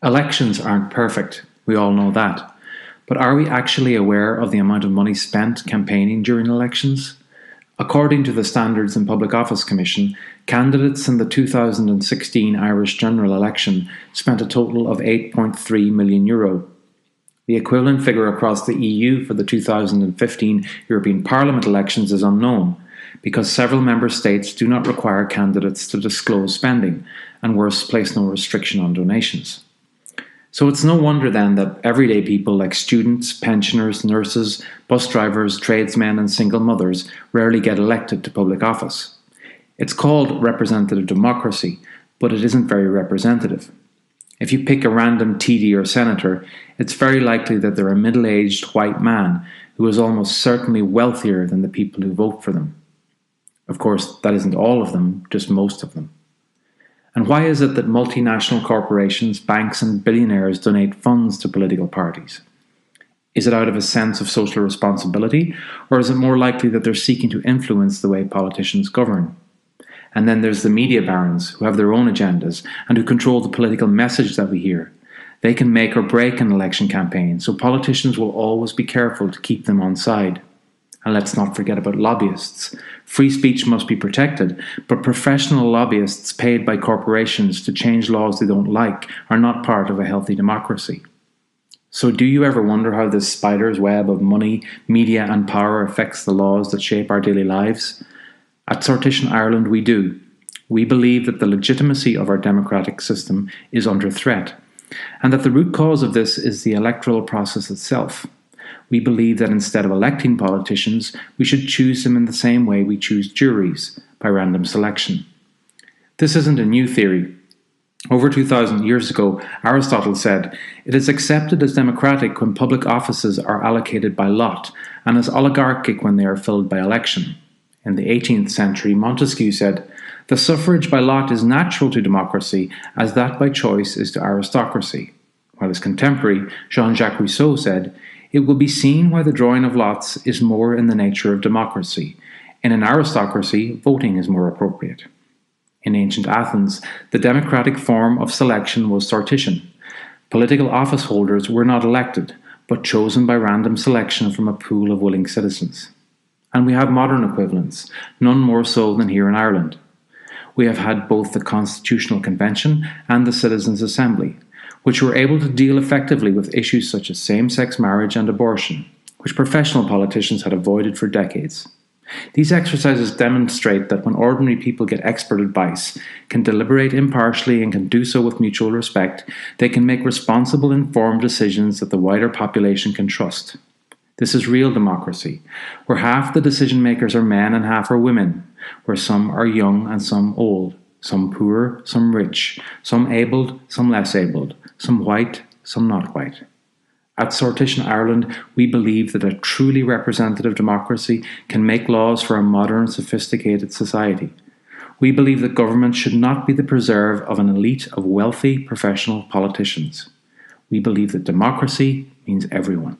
Elections aren't perfect, we all know that. But are we actually aware of the amount of money spent campaigning during elections? According to the Standards and Public Office Commission, candidates in the 2016 Irish general election spent a total of €8.3 million. The equivalent figure across the EU for the 2015 European Parliament elections is unknown, because several member states do not require candidates to disclose spending, and worse, place no restriction on donations. So it's no wonder then that everyday people like students, pensioners, nurses, bus drivers, tradesmen and single mothers rarely get elected to public office. It's called representative democracy, but it isn't very representative. If you pick a random TD or senator, it's very likely that they're a middle-aged white man who is almost certainly wealthier than the people who vote for them. Of course, that isn't all of them, just most of them. And why is it that multinational corporations, banks and billionaires donate funds to political parties? Is it out of a sense of social responsibility, or is it more likely that they're seeking to influence the way politicians govern? And then there's the media barons, who have their own agendas and who control the political message that we hear. They can make or break an election campaign, so politicians will always be careful to keep them on side. And let's not forget about lobbyists. Free speech must be protected, but professional lobbyists paid by corporations to change laws they don't like are not part of a healthy democracy. So do you ever wonder how this spider's web of money, media and power affects the laws that shape our daily lives? At Sortition Ireland we do. We believe that the legitimacy of our democratic system is under threat, and that the root cause of this is the electoral process itself. We believe that instead of electing politicians, we should choose them in the same way we choose juries, by random selection. This isn't a new theory. Over 2,000 years ago, Aristotle said, "It is accepted as democratic when public offices are allocated by lot, and as oligarchic when they are filled by election." In the 18th century, Montesquieu said, "The suffrage by lot is natural to democracy, as that by choice is to aristocracy." While his contemporary, Jean-Jacques Rousseau, said, "It will be seen why the drawing of lots is more in the nature of democracy. In an aristocracy, voting is more appropriate." In ancient Athens, the democratic form of selection was sortition. Political office holders were not elected, but chosen by random selection from a pool of willing citizens. And we have modern equivalents, none more so than here in Ireland. We have had both the Constitutional Convention and the Citizens' Assembly, which were able to deal effectively with issues such as same-sex marriage and abortion, which professional politicians had avoided for decades. These exercises demonstrate that when ordinary people get expert advice, can deliberate impartially and can do so with mutual respect, they can make responsible, informed decisions that the wider population can trust. This is real democracy, where half the decision makers are men and half are women, where some are young and some old, some poor, some rich, some abled, some less abled, some white, some not white. At Sortition Ireland, we believe that a truly representative democracy can make laws for a modern, sophisticated society. We believe that government should not be the preserve of an elite of wealthy, professional politicians. We believe that democracy means everyone.